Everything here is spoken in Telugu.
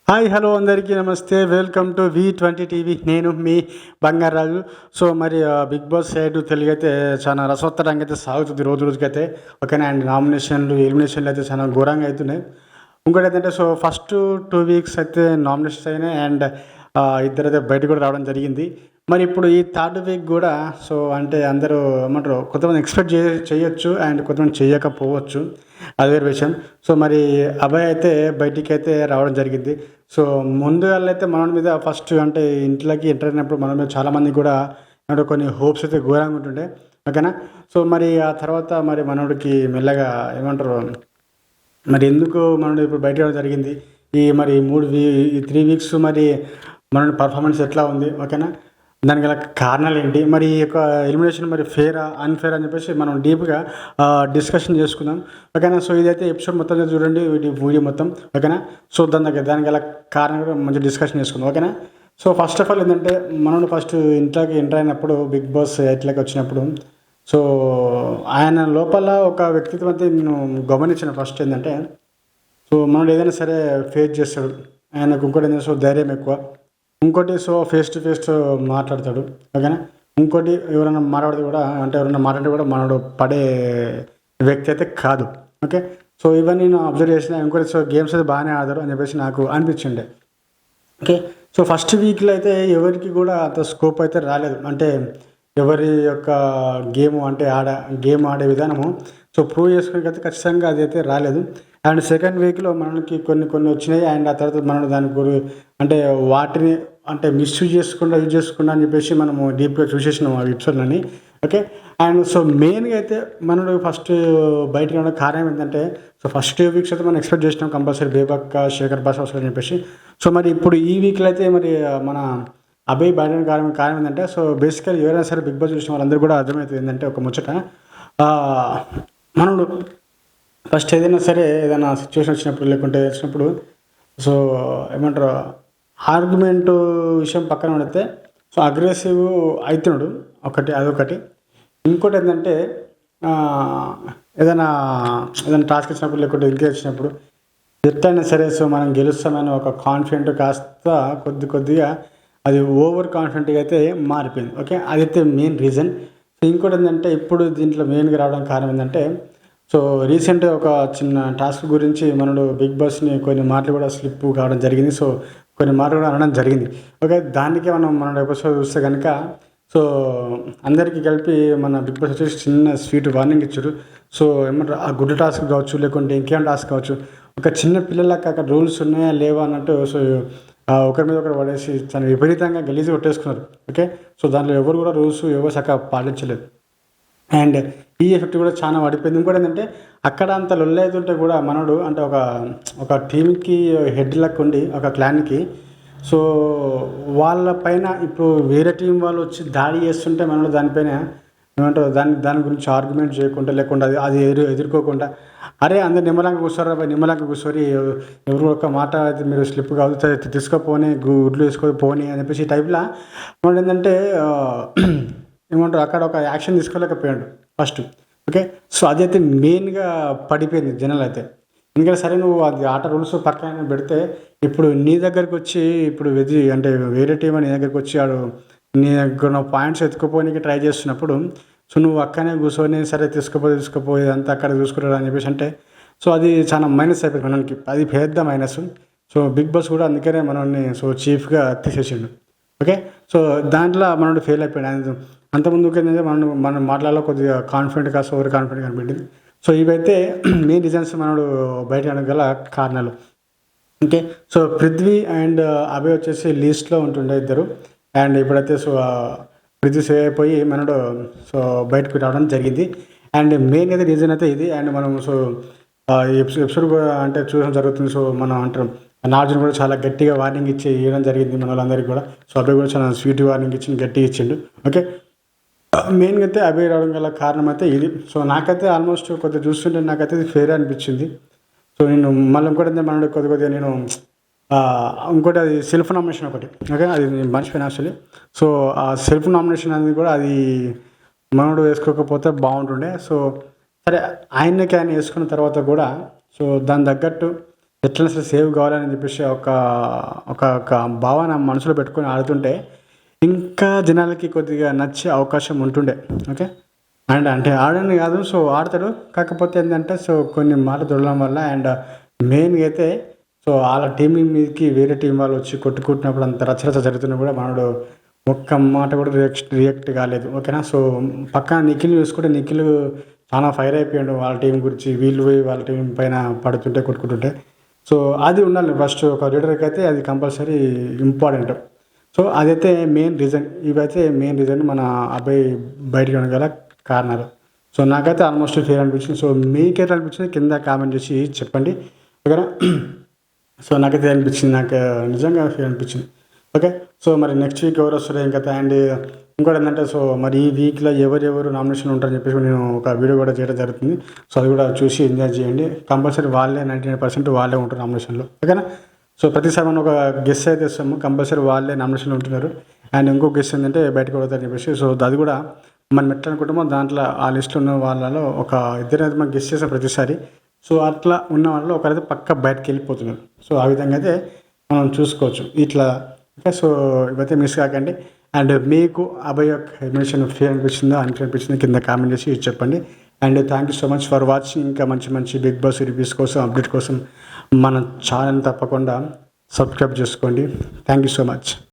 హాయ్ హలో అందరికీ నమస్తే. Welcome to V20 TV. నేను మీ బంగారాజు. సో మరి బిగ్ బాస్ సైడ్ తెలుగు అయితే చాలా రసవత్తరంగా అయితే సాగుతుంది రోజు రోజుకైతే. ఓకేనా. అండ్ నామినేషన్లు ఎలిమినేషన్లు అయితే చాలా ఘోరంగా అవుతున్నాయి. ఇంకోటి ఏంటంటే సో ఫస్ట్ 2 వీక్స్ అయితే నామినేషన్స్ అయినాయి. అండ్ ఇద్దరైతే బయట కూడా రావడం జరిగింది. మరి ఇప్పుడు ఈ థర్డ్ వీక్ కూడా సో అంటే అందరూ ఏమంటారు, కొంతమంది ఎక్స్పెక్ట్ చేయొచ్చు అండ్ కొంతమంది చేయకపోవచ్చు, అది వేరే విషయం. సో మరి అభయ్ అయితే బయటికి అయితే రావడం జరిగింది. సో ముందుగా అయితే మన మీద ఫస్ట్ అంటే ఇంట్లోకి ఎంటర్ అయినప్పుడు మన మీద చాలామంది కూడా అంటే కొన్ని హోప్స్ అయితే ఘోరంగా ఉంటుండే. ఓకేనా. సో మరి ఆ తర్వాత మరి మనోడికి మెల్లగా ఏమంటారు, మరి ఎందుకు మనోడు ఇప్పుడు బయట రావడం జరిగింది. మరి ఈ 3 వీక్స్ మరి మన పర్ఫార్మెన్స్ ఎట్లా ఉంది. ఓకేనా. దానికి గల కారణాలు ఏంటి, మరి ఈ యొక్క ఎలిమినేషన్ మరి ఫేరా అన్ఫేర్ అని చెప్పేసి మనం డీప్గా డిస్కషన్ చేసుకుందాం. ఓకేనా. సో ఇదైతే ఎపిసోడ్ మొత్తం చూడండి, వీడియో మొత్తం. ఓకేనా. సో దానికి గల కారణం కూడా మంచి డిస్కషన్ చేసుకుందాం. ఓకేనా. సో ఫస్ట్ ఆఫ్ ఆల్ ఏంటంటే మనం ఫస్ట్ ఇంట్లోకి ఎంటర్ అయినప్పుడు బిగ్ బాస్ ఎట్లకి వచ్చినప్పుడు సో ఆయన లోపల ఒక వ్యక్తిత్వం అయితే నేను గమనించిన. ఫస్ట్ ఏంటంటే సో మనోడు ఏదైనా సరే ఫేస్ చేస్తాడు. ఆయనకు ఇంకోటి ఏంటంటే సో ధైర్యం ఎక్కువ. ఇంకోటి సో ఫేస్ టు ఫేస్ మాట్లాడతాడు. ఓకేనా. ఇంకోటి ఎవరైనా మాట్లాడితే కూడా అంటే ఎవరైనా మాట్లాడితే కూడా మనోడు పడే వ్యక్తి అయితే కాదు. ఓకే. సో ఇవన్నీ నేను అబ్జర్వ్ చేసిన. ఇంకోటి సో గేమ్స్ అయితే బాగానే ఆడతారు అని చెప్పేసి నాకు అనిపించిండే. ఓకే. సో ఫస్ట్ వీక్లో అయితే ఎవరికి కూడా అంత స్కోప్ అయితే రాలేదు. అంటే ఎవరి యొక్క గేమ్ ఆడే విధానము సో ప్రూవ్ చేసుకుని అయితే ఖచ్చితంగా అది అయితే రాలేదు. అండ్ సెకండ్ వీక్లో మనకి కొన్ని వచ్చినాయి. అండ్ ఆ తర్వాత మనం దాని అంటే వాటిని అంటే యూజ్ చేసుకుండా అని చెప్పేసి మనము డీప్గా చూసేసినాం ఆ ఎపిసోడ్లని. ఓకే. అండ్ సో మెయిన్గా అయితే మనడు ఫస్ట్ బయటకు రావడానికి కారణం ఏంటంటే సో ఫస్ట్ 2 వీక్స్ అయితే మనం ఎక్స్పెక్ట్ చేసినాం కంపల్సరీ బేబక్క, శేఖర్ భాష వస్తారని చెప్పేసి. సో మరి ఇప్పుడు ఈ వీక్లో అయితే మరి మన అభయ్ బయట కారణం ఏంటంటే సో బేసికల్ ఎవరైనా సరే బిగ్ బాస్ చూసిన వాళ్ళందరూ కూడా అర్థమవుతుంది ఏంటంటే ఒక ముచ్చట, మనడు ఫస్ట్ ఏదైనా సిచ్యువేషన్ వచ్చినప్పుడు లేకుంటే వచ్చినప్పుడు సో ఏమంటారు ఆర్గ్యుమెంట్ విషయం పక్కన పెడితే సో అగ్రెసివ్ అవుతున్నాడు. అదొకటి. ఇంకోటి ఏంటంటే ఏదైనా టాస్క్ ఇచ్చినప్పుడు లేకుంటే ఇంకే వచ్చినప్పుడు ఎట్లయినా సరే సో మనం గెలుస్తామని ఒక కాన్ఫిడెంట్ కాస్త కొద్దిగా అది ఓవర్ కాన్ఫిడెంట్గా అయితే మారిపోయింది. ఓకే. అదైతే మెయిన్ రీజన్. సో ఇంకోటి ఏంటంటే ఇప్పుడు దీంట్లో మెయిన్గా రావడానికి కారణం ఏంటంటే సో రీసెంట్గా ఒక చిన్న టాస్క్ గురించి మనడు బిగ్ బాస్ని కొన్ని మాటలు కూడా స్లిప్ కావడం జరిగింది. సో కొన్ని మాటలు కూడా అనడం జరిగింది. ఓకే. దానికే మన ఎపిసోడ్ చూస్తే కనుక సో అందరికీ కలిపి మన బిగ్ బాస్ వచ్చేసి చిన్న స్వీట్ వార్నింగ్ ఇచ్చారు. సో ఏమంటారు ఆ గుడ్ టాస్క్ కావచ్చు లేకుంటే ఇంకేం టాస్క్ కావచ్చు, ఒక చిన్న పిల్లలకి అక్కడ రూల్స్ ఉన్నాయా లేవా అన్నట్టు సో ఒకరి మీద ఒకరు పడేసి చాలా విపరీతంగా గలీజు కొట్టేసుకున్నారు. ఓకే. సో దాంట్లో ఎవరు కూడా రూల్స్ ఎవరు చక్కగా పాటించలేదు. అండ్ ఈ ఎఫెక్ట్ కూడా చాలా పడిపోయింది. ఇంకోటి ఏంటంటే అక్కడ అంత లొల్లైతుంటే కూడా మనడు అంటే ఒక టీంకి హెడ్ లెక్క ఉండి ఒక క్లాన్కి సో వాళ్ళ పైన ఇప్పుడు వేరే టీం వాళ్ళు వచ్చి దాడి చేస్తుంటే మనడు దానిపైన ఏమంటారు దాని గురించి ఆర్గ్యుమెంట్ చేయకుండా లేకుండా అది ఎదుర్కోకుండా అరే అందరు నిమ్మలంగా కూర్చోరా నిమ్మలంగా కూర్చోరి ఎవరు ఒక మాట అయితే మీరు స్లిప్ కాదు తీసుకుపోని గుడ్లు వేసుకోపోని అని చెప్పేసి ఈ టైప్లో మనడు ఏంటంటే ఏమంటారు అక్కడ ఒక యాక్షన్ తీసుకోలేకపోయాడు ఫస్ట్. ఓకే. సో అదైతే మెయిన్గా పడిపోయింది జనాలు అయితే. ఎందుకంటే సరే నువ్వు అది ఆట రూల్స్ పక్కన పెడితే ఇప్పుడు నీ దగ్గరికి వచ్చి ఇప్పుడు అంటే వేరే టీం నీ దగ్గరికి వచ్చి ఆడు నీ దగ్గర పాయింట్స్ ఎత్తుకుపోనికి ట్రై చేస్తున్నప్పుడు సో నువ్వు అక్కనే కూర్చొని సరే తీసుకుపోయి అంతా అక్కడ చూసుకుంటాడు అని చెప్పేసి అంటే సో అది చాలా మైనస్ అయిపోయింది మనకి. అది పెద్ద మైనస్. సో బిగ్ బాస్ కూడా అందుకనే మనల్ని సో చీఫ్గా తీసేసిండు. ఓకే. సో దాంట్లో మనోడు ఫెయిల్ అయిపోయాడు. అంతకుముందు ఏంటంటే మనం మాట్లాడాలో కొద్దిగా కాన్ఫిడెంట్ కాస్త ఓవర్ కాన్ఫిడెంట్ కనిపించింది. సో ఇవైతే మెయిన్ రీజన్స్ మనోడు బయట గల కారణాలు. Okay. So Prithvi and Abhay వచ్చేసి లీస్ట్లో ఉంటుండే ఇద్దరు. అండ్ ఇప్పుడైతే సో పృథ్వీ సేవ్ అయిపోయి మనోడు సో బయటకు రావడం జరిగింది. అండ్ మెయిన్ అయితే రీజన్ అయితే ఇది. అండ్ మనం సో ఎపిసోడ్ కూడా అంటే చూడడం జరుగుతుంది. సో మనం అంటాం నార్జున్ కూడా చాలా గట్టిగా వార్నింగ్ ఇవ్వడం జరిగింది మన వాళ్ళందరికీ కూడా. సో అభయ్ కూడా చాలా స్వీట్ వార్నింగ్ గట్టిగా ఇచ్చిండు. ఓకే. మెయిన్గా అయితే అభయ్ రావడం గల కారణం అయితే ఇది. సో నాకైతే ఆల్మోస్ట్ కొద్దిగా చూస్తుంటే నాకైతే ఇది ఫేర్ అనిపించింది. సో నేను మళ్ళీ ఇంకోటి అయితే మనోడు కొద్దిగా నేను ఇంకోటి అది సెల్ఫ్ నామినేషన్ ఒకటి. ఓకే. అది నేను మర్చిపోయినా యాక్చువల్లీ. సో ఆ సెల్ఫ్ నామినేషన్ అనేది కూడా అది మనోడు వేసుకోకపోతే బాగుంటుండే. సో సరే ఆయన వేసుకున్న తర్వాత కూడా సో దాని తగ్గట్టు ఎట్లైనా సరే సేవ్ కావాలని చెప్పేసి ఒక ఒక ఒక భావన మనసులో పెట్టుకొని ఆడుతుంటే ఇంకా జనాలకి కొద్దిగా నచ్చే అవకాశం ఉంటుండే. ఓకే. అండ్ అంటే ఆడని కాదు, సో ఆడతాడు. కాకపోతే ఏంటంటే సో కొన్ని మాటలు దొరకడం వల్ల అండ్ మెయిన్గా అయితే సో వాళ్ళ టీం మీదకి వేరే టీం వాళ్ళు వచ్చి కొట్టుకుంటున్నప్పుడు అంత రచరచ జరుగుతున్నా కూడా మనోడు ఒక్క మాట కూడా రియాక్ట్ కాలేదు. ఓకేనా. సో పక్కన నిఖిల్ చూసుకుంటే నిఖిల్ చాలా ఫైర్ అయిపోయాడు వాళ్ళ టీం గురించి, వీళ్ళు పోయి వాళ్ళ టీం పైన పడుతుంటే కొట్టుకుంటుంటే. సో అది ఉండాలి ఫస్ట్ ఒక లీడర్కి అయితే అది కంపల్సరీ ఇంపార్టెంట్. సో అదైతే మెయిన్ రీజన్. ఇవైతే మెయిన్ రీజన్ మన అబ్బాయి బయటకు గల కారణాలు. సో నాకైతే ఆల్మోస్ట్ ఫేర్ అనిపించింది. సో మీకైతే అనిపించింది కింద కామెంట్ చేసి చెప్పండి. ఓకేనా. సో నాకైతే అనిపించింది, నాకు నిజంగా ఫేర్ అనిపించింది. ఓకే. సో మరి నెక్స్ట్ వీక్ ఎవరు వస్తారు ఇంకా. అండ్ ఇంకోటి ఏంటంటే సో మరి ఈ వీక్లో ఎవరెవరు నామినేషన్ ఉంటారని చెప్పేసి నేను ఒక వీడియో కూడా చేయడం జరుగుతుంది. సో అది కూడా చూసి ఎంజాయ్ చేయండి. కంపల్సరీ వాళ్ళే 99% వాళ్ళే ఉంటారు నామినేషన్లో. ఓకేనా. సో ప్రతిసారి మనం ఒక గెస్ట్ అయితే ఇస్తాము, కంపల్సరీ వాళ్ళే నామినేషన్లో ఉంటున్నారు. అండ్ ఇంకో గెస్ట్ ఏంటంటే బయటకు పడతారని చెప్పేసి. సో అది కూడా మనం ఎట్లా అనుకుంటామో దాంట్లో ఆ లిస్ట్లో ఉన్న వాళ్ళలో ఒక ఇద్దరు అయితే మనం గెస్ట్ చేస్తాం ప్రతిసారి. సో అట్లా ఉన్న వాళ్ళలో ఒకరైతే పక్క బయటకు వెళ్ళిపోతున్నారు. సో ఆ విధంగా అయితే మనం చూసుకోవచ్చు ఇట్లా. ఓకే. సో ఇవైతే మిస్ కాకండి. అండ్ మీకు అబ్బాయి యొక్క ఎలిమినేషన్ ఫేర్ అనిపించిందో అనిపించిందో కింద కామెంట్ చేసి చెప్పండి. And thank you so much for watching. ఇంకా మంచి మంచి బిగ్ బాస్ రివ్యూస్ కోసం, అప్డేట్ కోసం మన ఛానల్ తప్పకుండా సబ్స్క్రైబ్ చేసుకోండి. Thank you so much.